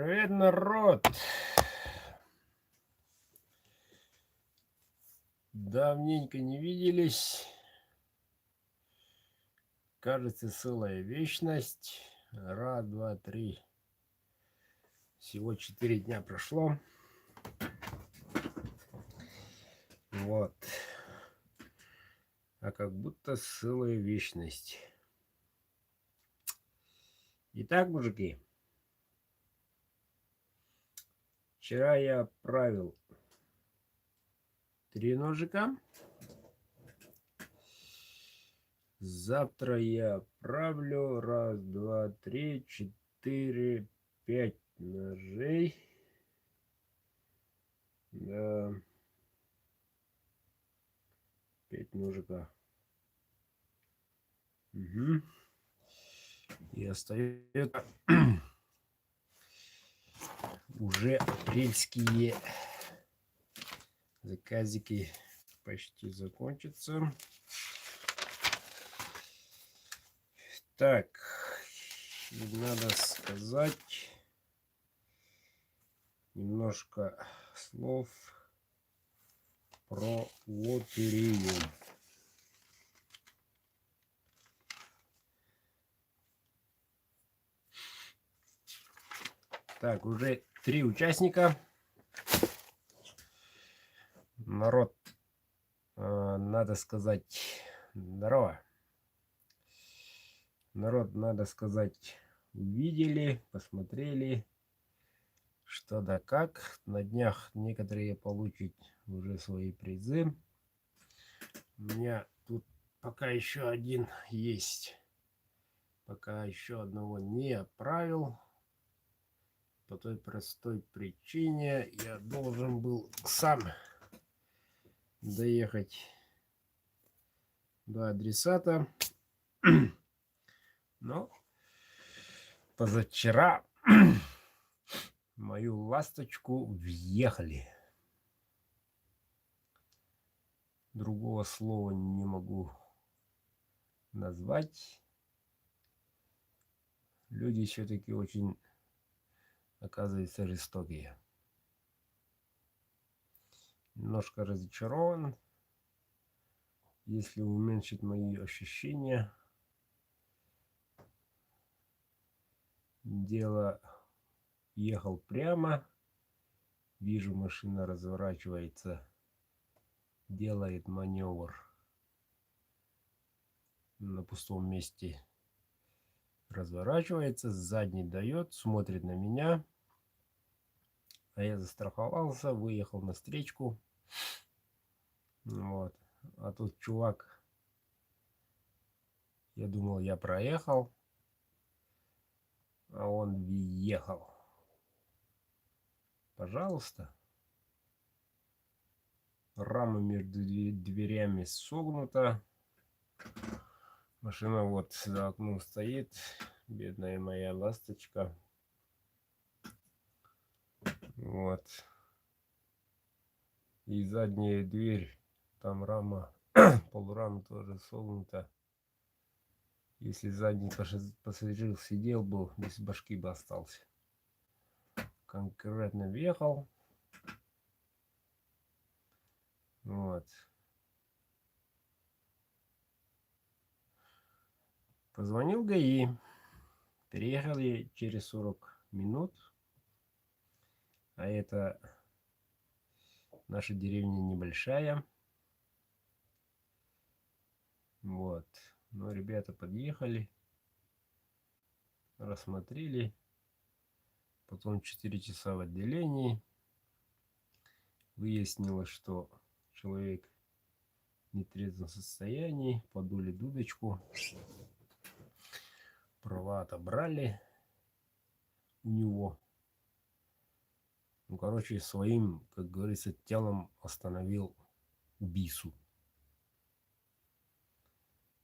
Привет, народ! Давненько не виделись. Кажется, целая вечность. Раз, два, три. Всего 4 дня прошло. Вот. А как будто целая вечность. Итак, мужики. Вчера я отправил 3 ножика. Завтра я отправлю 1, 2, 3, 4, 5 ножей. Да. 5 ножика. Угу. И остается уже апрельские заказики почти закончатся. Так, надо сказать немножко слов про лотерею. Так, уже 3 участника. Народ, надо сказать, здорово. Народ, надо сказать, увидели, посмотрели, что да как. На днях некоторые получат уже свои призы. У меня тут пока еще один есть. Пока еще одного не отправил. По той простой причине я должен был сам доехать до адресата. Но позавчера мою ласточку въехали. Другого слова не могу назвать. Люди все-таки очень, оказывается, жестокие. Немножко разочарован. Если уменьшить мои ощущения, дело ехал прямо, вижу, машина разворачивается, делает маневр на пустом месте, разворачивается, задний дает, смотрит на меня, а я застраховался, выехал на встречку. Вот. А тут чувак, я думал, я проехал, а он въехал. Пожалуйста. Рама между дверями согнута. Машина вот за окном стоит. Бедная моя ласточка. Вот. И задняя дверь. Там рама, полурама тоже согнута. Если задний пассажир сидел бы, без башки бы остался. Конкретно въехал. Вот. Позвонил ГАИ. Приехали через 40 минут. А это наша деревня небольшая. Вот. Но ребята подъехали. Рассмотрели. Потом 4 часа в отделении. Выяснилось, что человек в нетрезвом состоянии. Подули дудочку. Права отобрали у него. Ну, короче, своим, как говорится, телом остановил убийцу.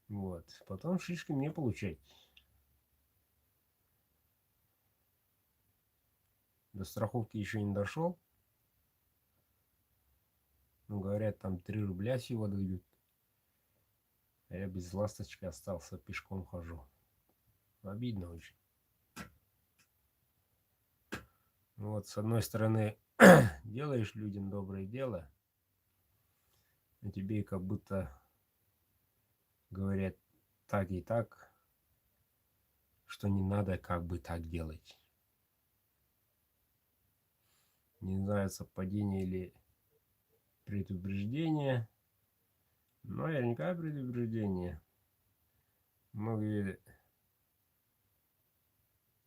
Вот. Потом шишки мне получать. До страховки еще не дошел. Ну, говорят, там 3 рубля всего дают. А я без ласточки остался, пешком хожу. Обидно очень. Вот, с одной стороны, делаешь людям доброе дело, а тебе как будто говорят так и так, что не надо как бы так делать. Не знаю, совпадение или предупреждение. Но наверняка предупреждение. Многие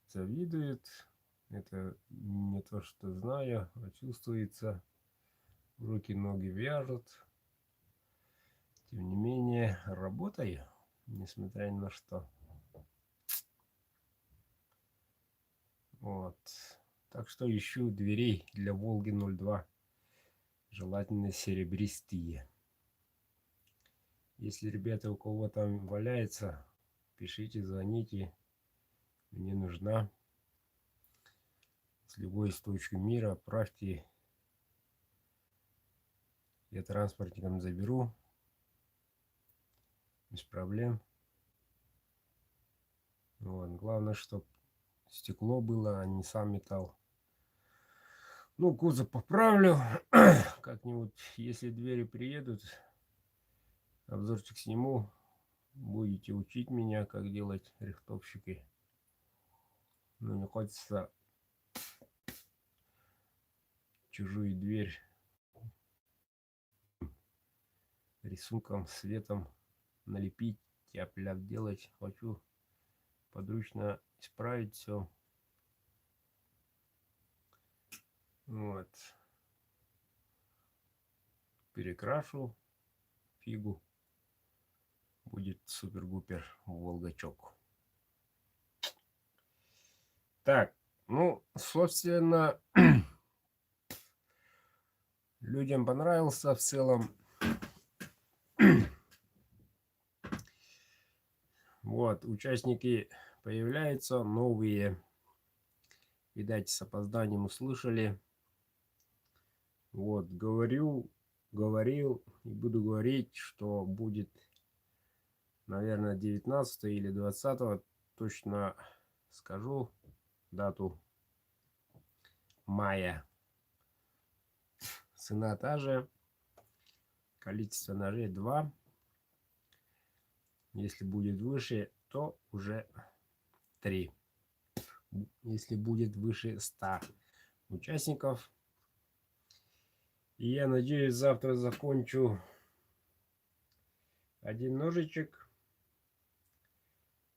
завидуют. Это не то, что знаю, а чувствуется. Руки-ноги вяжут. Тем не менее, работаю, несмотря ни на что. Вот. Так что ищу дверей для Волги-02. Желательно серебристые. Если, ребята, у кого там валяется, пишите, звоните. Мне нужна. С любой из точки мира отправьте. Я транспортником заберу. Без проблем. Вот. Главное, чтобы стекло было, а не сам металл. Ну, кузов поправлю. Как-нибудь, если двери приедут, обзорчик сниму. Будете учить меня, как делать рихтовщики. Но не хочется чужую дверь рисунком, светом налепить, тяп-ляп делать. Хочу подручно исправить все. Вот. Перекрашу фигу. Будет супер-гупер волгачок. Так, ну, собственно, людям понравился в целом. Вот, участники появляются, новые. Видать, с опозданием услышали. Вот, говорил и буду говорить, что будет, наверное, 19 или 20, точно скажу дату, мая. Цена та же, количество ножей 2. Если будет выше, то уже 3. Если будет выше 100 участников. И я надеюсь, завтра закончу один ножичек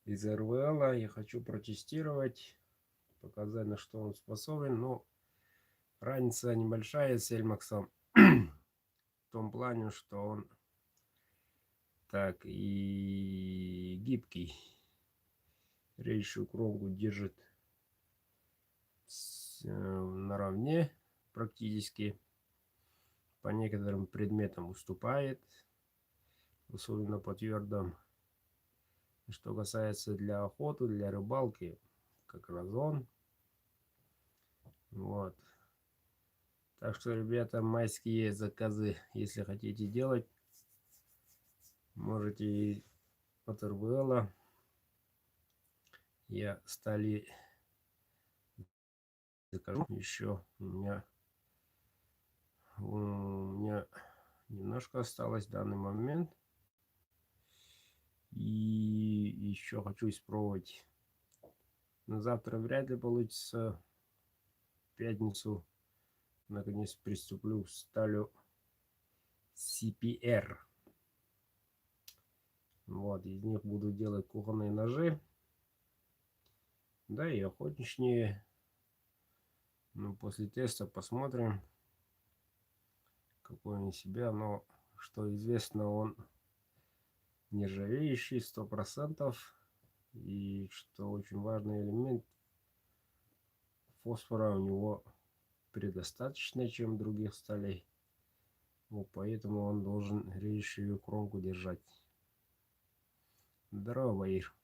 из РВЛ. Я хочу протестировать, показать, на что он способен. Но разница небольшая с Эльмаксом. В том плане, что он так и гибкий. Рейшую кромку держит наравне практически. По некоторым предметам уступает, особенно по твердым. Что касается для охоты, для рыбалки, как раз он. Вот. Так что, ребята, майские заказы, если хотите делать, можете и от РВЛ. Я стали закажу еще. У меня немножко осталось в данный момент. И еще хочу испробовать. Но завтра вряд ли получится. В пятницу наконец приступлю к сталю CPR. Вот, из них буду делать кухонные ножи. Да и охотничьи. Ну, после теста посмотрим, какой он из себя. Но, что известно, он нержавеющий 100%. И, что очень важный элемент, фосфора у него предостаточно, чем других сталей. Вот поэтому он должен режущую кромку держать. Здорово, Баир.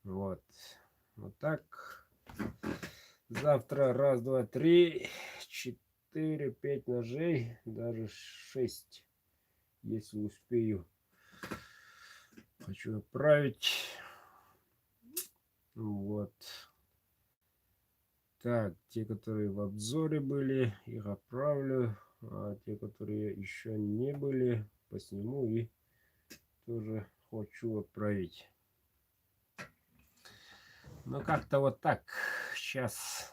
Вот. Вот так. Завтра раз, два, три, 4, 5 ножей. Даже 6, если успею. Хочу отправить. Вот. Так, те, которые в обзоре были, их отправлю. А те, которые еще не были, посниму и тоже хочу отправить. Ну, как-то вот так. Сейчас,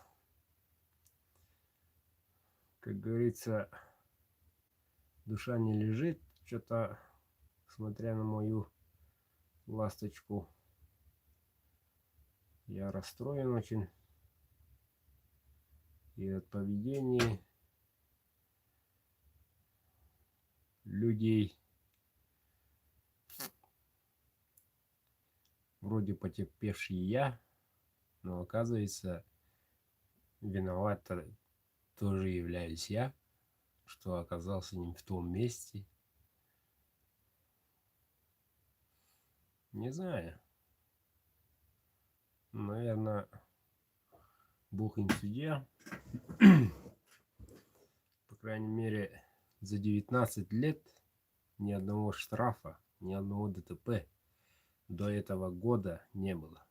как говорится, душа не лежит. Что-то, смотря на мою ласточку, я расстроен очень. И от поведения людей. Вроде потерпевший я, но оказывается, виноват тоже являюсь я, что оказался не в том месте. Не знаю. Наверное, Бог им судья. По крайней мере, за 19 лет ни одного штрафа, ни одного ДТП до этого года не было.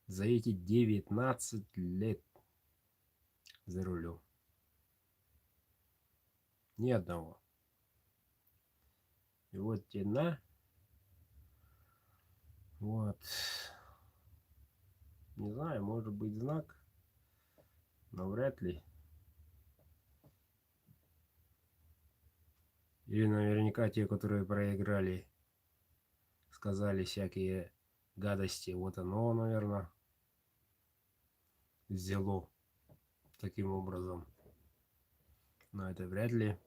За эти 19 лет за рулем. Ни одного. И вот тебе на. Вот. Не знаю, может быть знак, но вряд ли. Или наверняка те, которые проиграли, сказали всякие гадости. Вот оно, наверное, взяло таким образом. Но это вряд ли.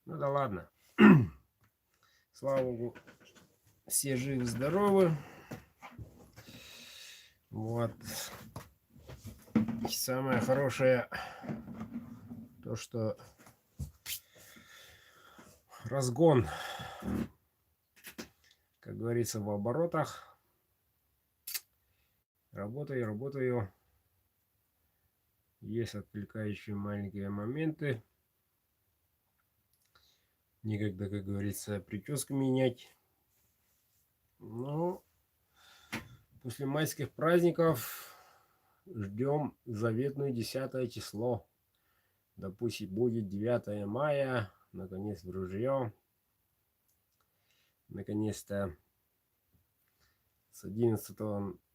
Ну да ладно. Слава Богу, все живы-здоровы. Вот. И самое хорошее, то что разгон, как говорится, в оборотах. Работаю. Есть отвлекающие маленькие моменты. Никогда, как говорится, прическу менять. Но после майских праздников ждем заветное 10 число. Допустим, будет 9 мая. Наконец в ружье. Наконец-то с 11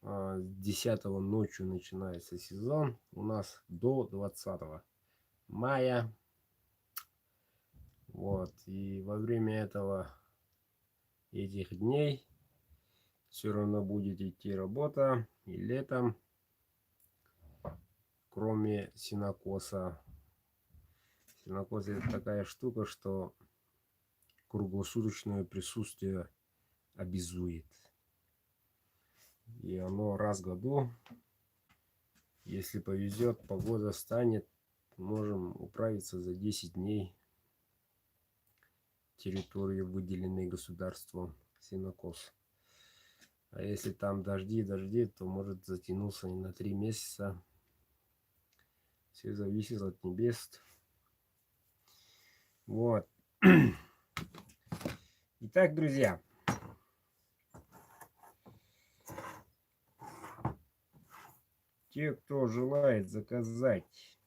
с 10 ночью начинается сезон. У нас до 20 мая. Вот. И во время этих дней все равно будет идти работа. И летом, кроме сенокоса. Сенокос это такая штука, что круглосуточное присутствие обязует. И оно раз в году, если повезет, погода станет, можем управиться за 10 дней территории, выделенной государством сенокос. А если там дожди, то может затянуться и на 3 месяца. Все зависит от небес. Вот. Итак, друзья. Те, кто желает заказать,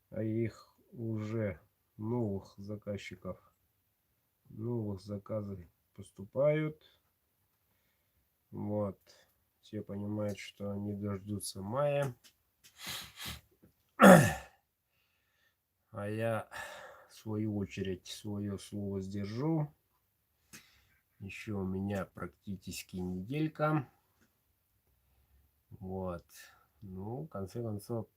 а их уже новых заказчиков, новых заказы поступают. Вот. Все понимают, что они дождутся мая. А я, в свою очередь, свое слово сдержу. Еще у меня практически неделька. Вот. Ну, в конце концов.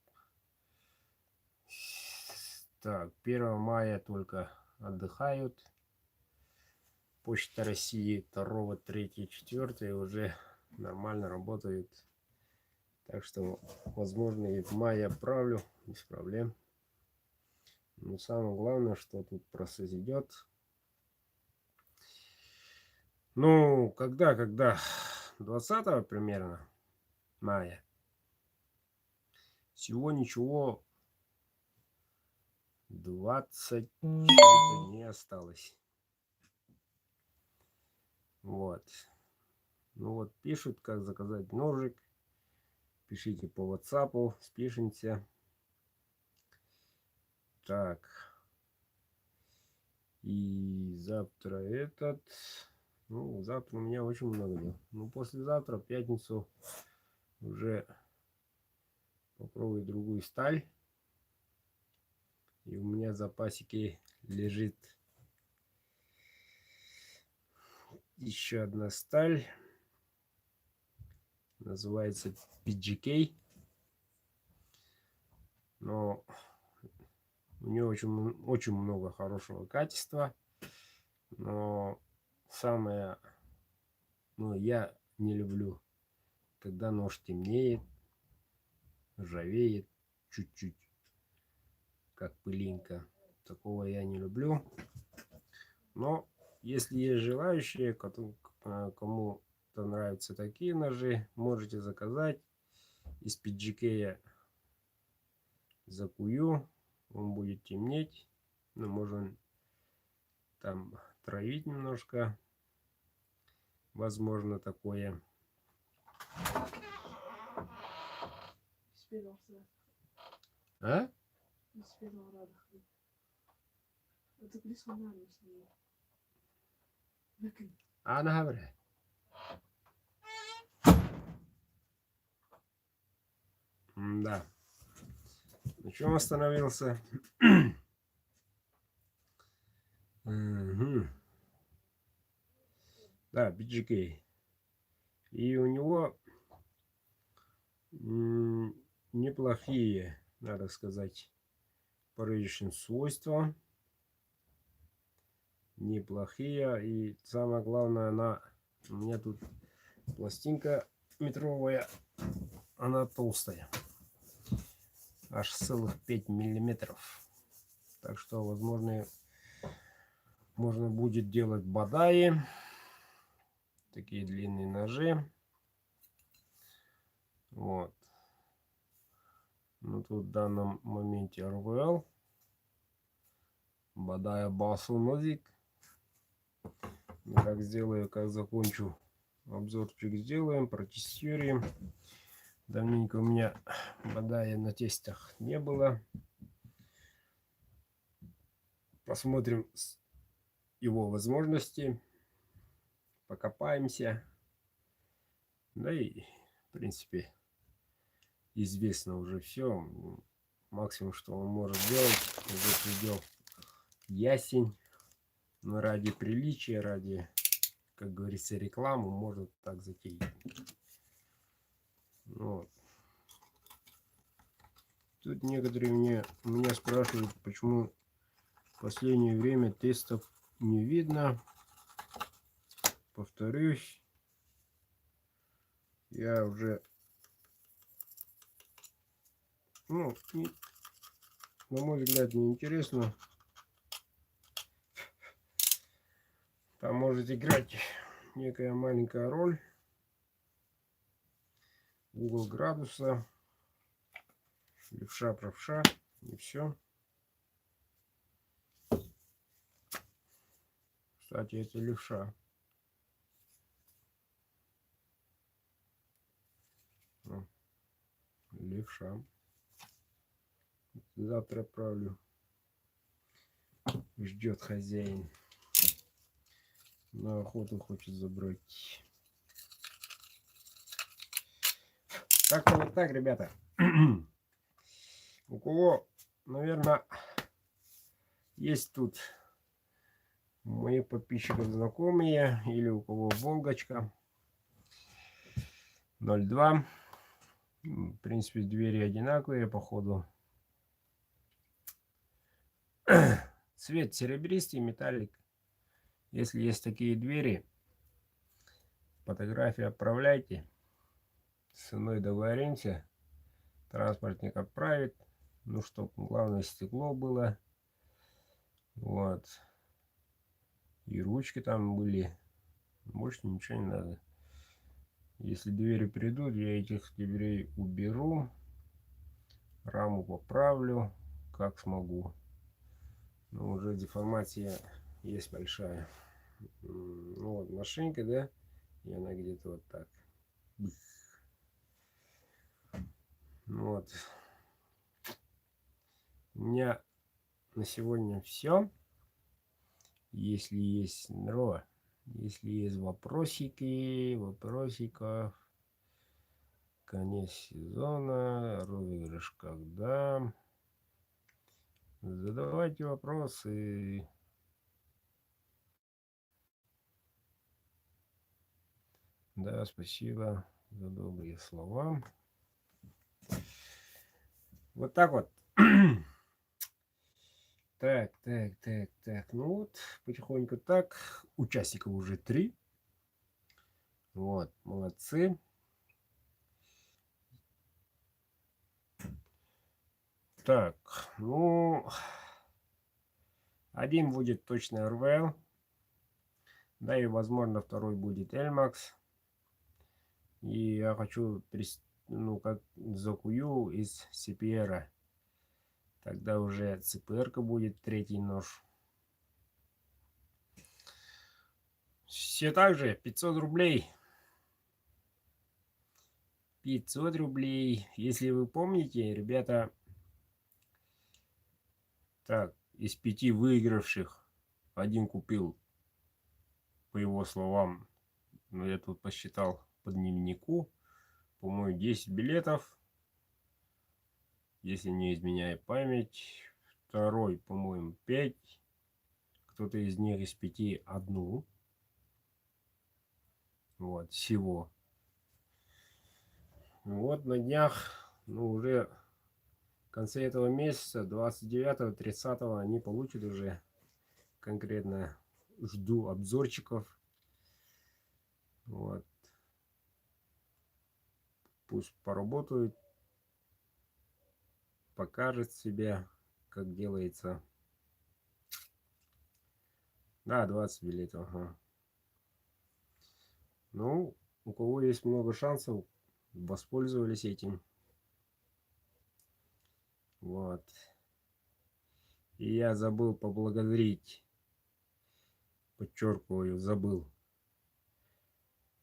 Так, 1 мая только отдыхают. Почта России 2, 3, 4 уже нормально работают. Так что, возможно, и в мае отправлю, без проблем. Но самое главное, что тут процесс идет. Ну, когда? 20 примерно мая. Всего ничего, 20 не осталось. Вот. Ну вот пишут, как заказать ножик. Пишите по WhatsApp, спишемся. Так. И завтра этот... Ну, завтра у меня очень много дел. Ну, послезавтра, в пятницу, уже попробую другую сталь. И у меня в запасике лежит еще одна сталь. Называется PGK. Но у нее очень много хорошего качества. Но самое... Ну, я не люблю, когда нож темнеет, ржавеет чуть-чуть, как пылинка. Такого я не люблю. Но если есть желающие, кому-то нравятся такие ножи, можете заказать. Из PGK закую, он будет темнеть. Ну, можно там травить немножко. Возможно такое. А? Она говорит. Да. На чем остановился? Угу. Да, PGK. И у него неплохие, надо сказать, по режущим свойства. Неплохие. И самое главное, у меня тут пластинка метровая. Она толстая. Аж целых 5 миллиметров. Так что, возможно, можно будет делать бадаи. Такие длинные ножи. Вот. Ну, тут в данном моменте RVL. Бадая басу нозик. Как сделаю, как закончу, обзорчик сделаем, протестируем. Давненько у меня бадая на тестах не было. Посмотрим его возможности. Покопаемся. Да и, в принципе, известно уже все. Максимум, что он может делать, уже предел ясень. Но ради приличия, ради, как говорится, рекламы, может так затеять. Вот. Тут некоторые меня спрашивают, почему в последнее время тестов не видно. Повторюсь, я уже, на мой взгляд, неинтересно. Там может играть некая маленькая роль, угол градуса, левша, правша, и все. Кстати, это левша. Левша. Завтра отправлю. Ждет хозяин. На охоту хочет забрать. Как-то вот так, ребята. У кого, наверное, есть тут моих подписчиков знакомые, или у кого Волгочка 02. В принципе, двери одинаковые, походу. Цвет серебристый, металлик. Если есть такие двери, фотографии отправляйте. С ценой договоримся. Транспортник отправит. Ну, чтобы главное стекло было. Вот. И ручки там были. Больше ничего не надо. Если двери придут, я этих дверей уберу. Раму поправлю, как смогу. Но уже деформация есть большая. Ну вот машинка, да, и она где-то вот так. Ну вот. У меня на сегодня все. Если есть если есть вопросиков, конец сезона, розыгрыш когда. Задавайте вопросы. Да, спасибо за добрые слова. Вот так вот. Так. Ну вот, потихоньку так. Участников уже 3. Вот, молодцы. Так, ну, один будет точно РВЛ. Да, и возможно второй будет Эльмакс. И я хочу, ну, как закую из CPR. Тогда уже CPR-ка будет, третий нож. Все так же, 500 рублей. 500 рублей. Если вы помните, ребята, так, из 5 выигравших один купил, по его словам, но я тут посчитал по дневнику, по-моему, 10 билетов, если не изменяет память. Второй, по-моему, 5. Кто-то из них из 5 одну. Вот, всего. Вот на днях, ну, уже в конце этого месяца, 29-30, они получат уже конкретно. Жду обзорчиков. Вот. Пусть поработают, покажет себя, как делается. Да, 20 билетов. Ага. Ну, у кого есть много шансов, воспользовались этим. Вот. И я забыл поблагодарить, подчеркиваю, забыл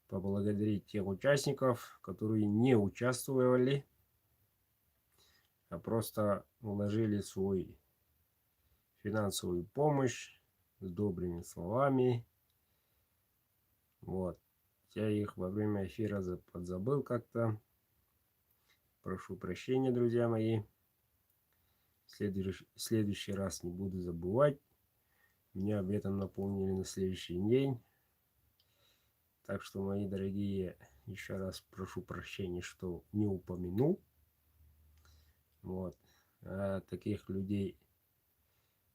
поблагодарить тех участников, которые не участвовали, а просто вложили свою финансовую помощь с добрыми словами. Вот. Я их во время эфира подзабыл как-то. Прошу прощения, друзья мои. Следующий раз не буду забывать. Меня об этом напомнили на следующий день. Так что, мои дорогие, еще раз прошу прощения, что не упомянул. Вот. А таких людей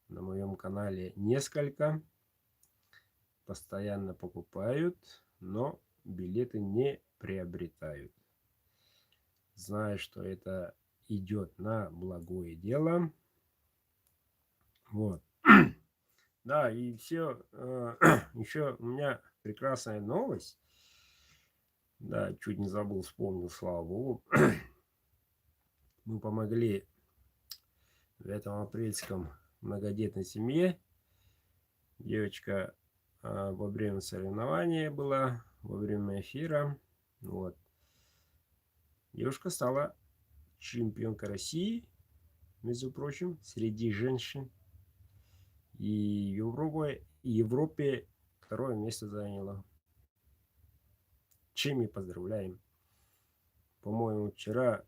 на моем канале несколько. Постоянно покупают, но билеты не приобретают. Знаю, что это идет на благое дело. Вот. Да, и все. Еще у меня прекрасная новость. Да, чуть не забыл, вспомнил, слава богу. Мы помогли в этом апрельском многодетной семье. Девочка во время соревнования была, во время эфира. Вот. Девушка стала чемпионкой России, между прочим, среди женщин. И в Европе второе место заняла. Чем и поздравляем. По-моему, вчера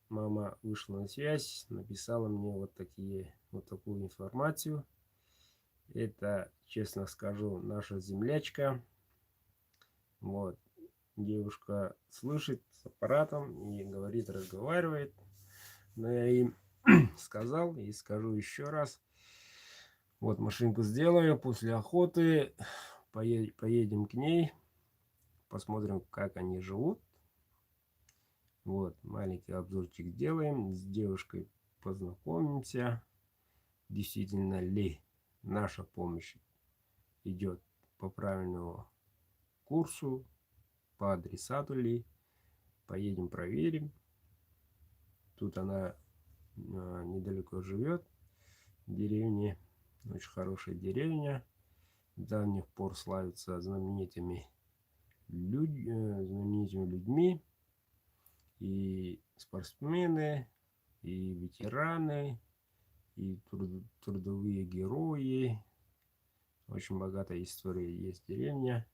мама вышла на связь, написала мне вот такую информацию. Это, честно скажу, наша землячка. Вот. Девушка слышит с аппаратом и говорит, разговаривает. Но я им сказал и скажу еще раз. Вот машинку сделаю после охоты. Поедем к ней. Посмотрим, как они живут. Вот, маленький обзорчик сделаем. С девушкой познакомимся. Действительно ли наша помощь идет по правильному курсу, по адресату ли. Поедем проверим. Тут она недалеко живет, в деревне. Очень хорошая деревня. давних пор славится знаменитыми людьми. И спортсмены, и ветераны, и трудовые герои. Очень богатая история есть деревня.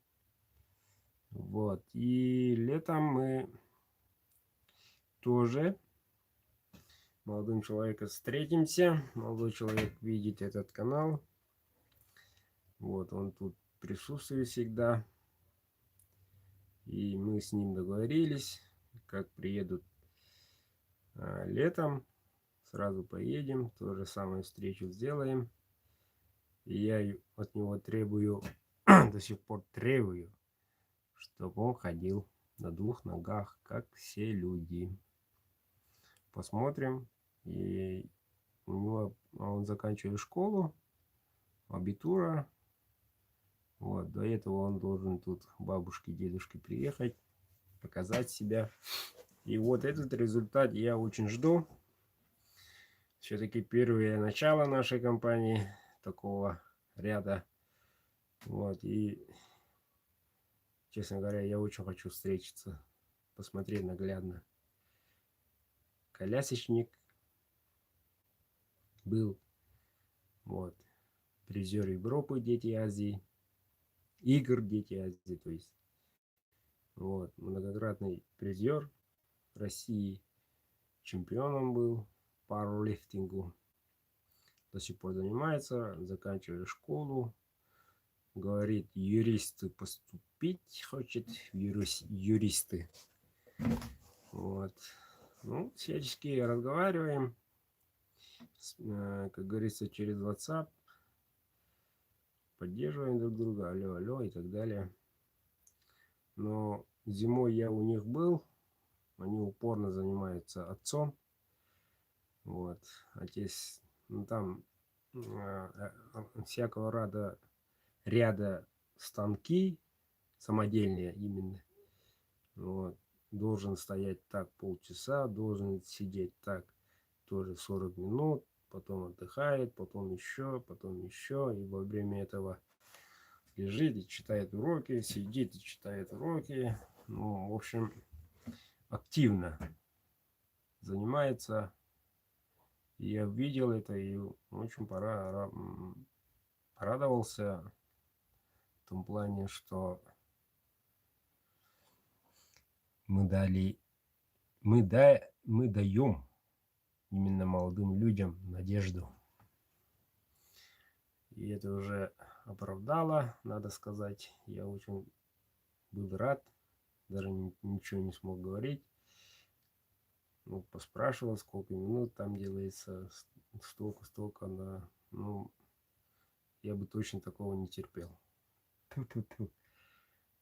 Вот. И летом мы тоже молодым человеком встретимся. Молодой человек видит этот канал. Вот, он тут присутствует всегда. И мы с ним договорились, как приедут летом, сразу поедем, то же самое встречу сделаем. И я от него требую, до сих пор требую, чтобы он ходил на двух ногах, как все люди. Посмотрим. И у него он заканчивает школу, абитура. Вот, до этого он должен тут бабушке, дедушке приехать, показать себя. И вот этот результат я очень жду. Все-таки первое начало нашей компании, такого ряда. Вот, и, честно говоря, я очень хочу встретиться, посмотреть наглядно. Колясочник был, вот, призер Европы, Дети Азии, игр Дети Азии, то есть, вот, многократный призер России, чемпионом был по пауэрлифтингу, до сих пор занимается, заканчивает школу, говорит, юристы поступить хочет, юристы. Вот. Ну, всячески разговариваем, как говорится, через WhatsApp, поддерживаем друг друга, алло, алло и так далее. Но зимой я у них был, они упорно занимаются отцом. Вот, отец, ну там всякого ряда станки самодельные именно. Вот. Должен стоять так полчаса, должен сидеть так тоже 40 минут, потом отдыхает, потом еще, и во время этого лежит и читает уроки, сидит и читает уроки. Ну, в общем, активно занимается. И я видел это и очень порадовался в том плане, что мы даем именно молодым людям надежду. И это уже оправдало, надо сказать. Я очень был рад, даже ничего не смог говорить. Ну, поспрашивал, сколько минут там делается, столько, да. Ну, я бы точно такого не терпел. Ту-ту-ту.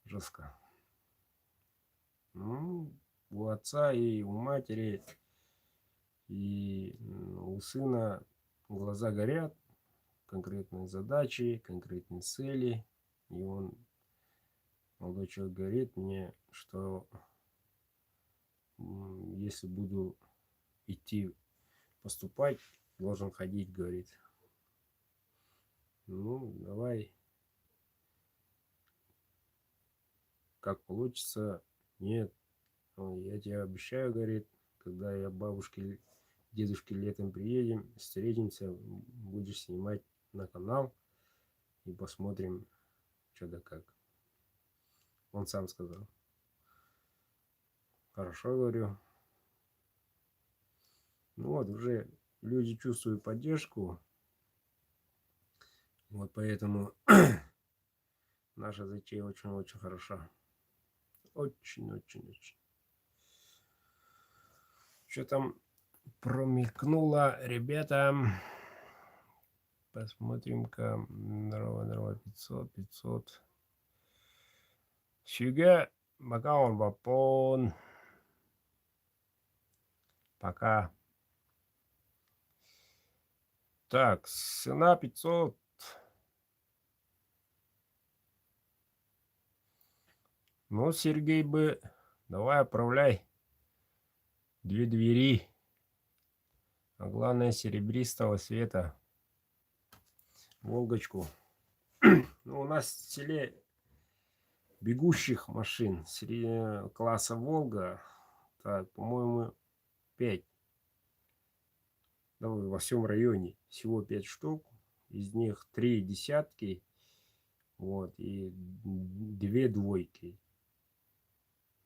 Жестко. Ну, у отца и у матери, и у сына глаза горят, конкретные задачи, конкретные цели. И он, молодой человек, говорит мне, что если буду идти поступать, должен ходить, говорит. Ну, давай, как получится. Нет, я тебе обещаю, говорит, когда я бабушке, дедушке летом приедем, встретимся, будешь снимать на канал и посмотрим, что да как. Он сам сказал. Хорошо, говорю. Ну вот, уже люди чувствуют поддержку. Вот поэтому наша затея очень-очень хороша. Очень-очень-очень. Что там промелькнуло, ребята? Посмотрим-ка. Здорово, 500. Сюга, Макаон, Вапон. Пока. Так, цена 500. Ну, Сергей бы, давай отправляй 2 двери. А главное, серебристого цвета. Волгочку. Ну, у нас в селе бегущих машин класса Волга, так, по-моему, 5. Да, во всем районе всего 5 штук. Из них 3 десятки, вот, и 2 двойки,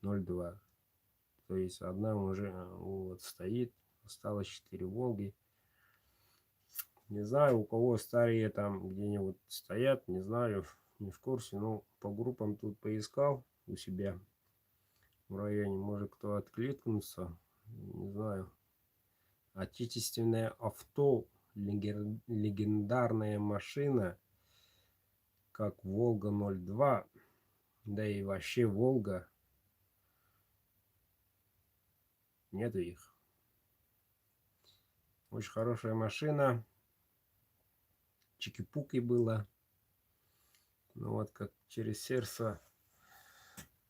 0,2. То есть одна уже вот стоит, осталось 4 Волги. Не знаю, у кого старые там где-нибудь стоят, не знаю, не в курсе. Но по группам тут поискал у себя в районе. Может, кто откликнется, не знаю. Отечественное авто, легендарная машина, как Волга-02, да и вообще Волга. Нету их. Очень хорошая машина. Чики-пуки было. Ну вот как через сердце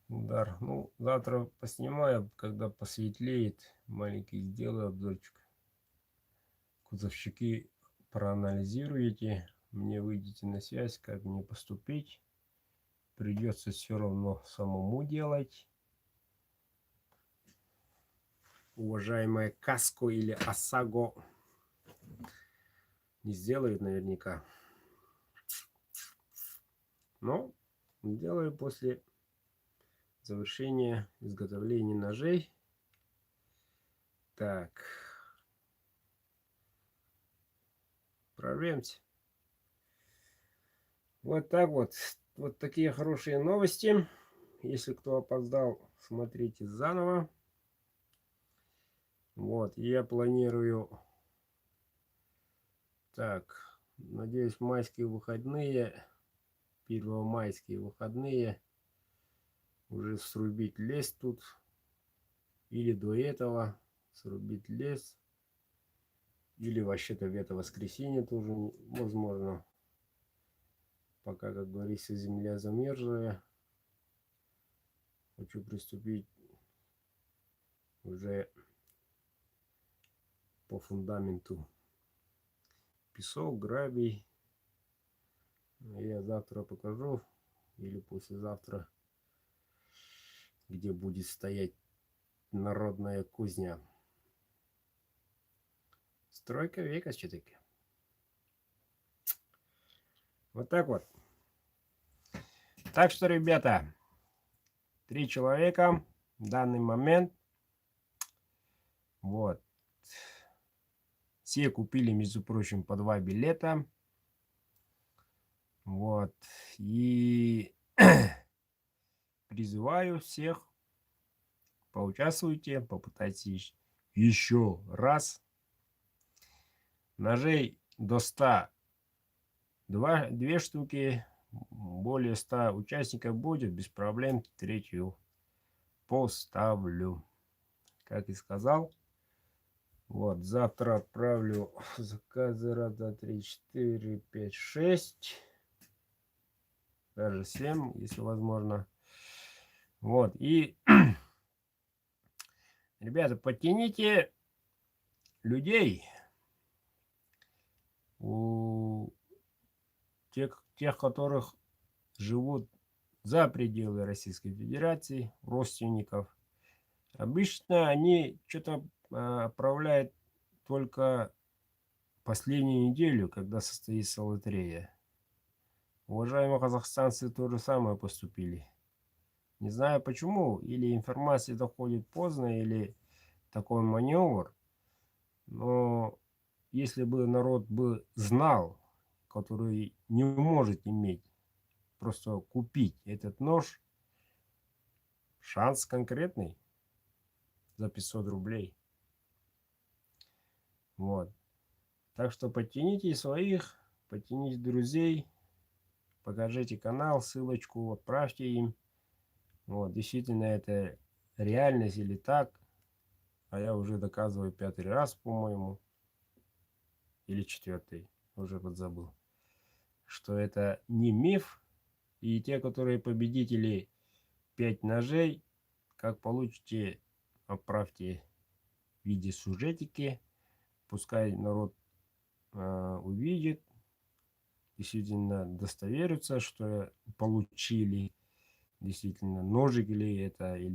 удар. Ну, завтра поснимаю, когда посветлеет. Маленький сделаю обзорчик. Кузовщики проанализируете. Мне выйдете на связь, как мне поступить. Придется все равно самому делать. Уважаемая Каско или Осаго не сделают наверняка. Но сделаю после завершения изготовления ножей. Так. Прорвемся. Вот так вот. Вот такие хорошие новости. Если кто опоздал, смотрите заново. Вот. Я планирую... Так. Надеюсь, майские выходные, первомайские выходные, уже срубить лес тут. Или до этого срубить лес. Или вообще-то в это воскресенье тоже возможно. Пока, как говорится, земля замерзлая. Хочу приступить уже по фундаменту. Песок, гравий. Я завтра покажу. Или послезавтра. Где будет стоять народная кузня. Стройка века все-таки. Вот так вот. Так что, ребята, 3 человека в данный момент. Вот. Все купили, между прочим, по 2 билета. Вот. И призываю всех, поучаствуйте, попытайтесь еще раз. Ножей до 100. 2 штуки. Более 100 участников будет. Без проблем. 3-ю поставлю. Как и сказал. Вот. Завтра отправлю заказы. Раз, два, три, 4, 5, 6. Даже 7, если возможно. Вот. И, ребята, подтяните людей. У тех, которых живут за пределы Российской Федерации, родственников. Обычно они что-то отправляют только последнюю неделю, когда состоится лотерея. Уважаемые казахстанцы то же самое поступили. Не знаю почему, или информация доходит поздно, или такой маневр. Но если бы народ бы знал, который не может иметь, просто купить этот нож, шанс конкретный за 500 рублей. Вот. Так что подтяните своих, подтяните друзей, покажите канал, ссылочку отправьте им. Вот, действительно, это реальность или так. А я уже доказываю 5-й раз, по-моему. Или 4-й, уже подзабыл. Что это не миф. И те, которые победители 5 ножей, как получите, отправьте в виде сюжетики. Пускай народ увидит. действительно удостовериться, что получили действительно ножик или это, или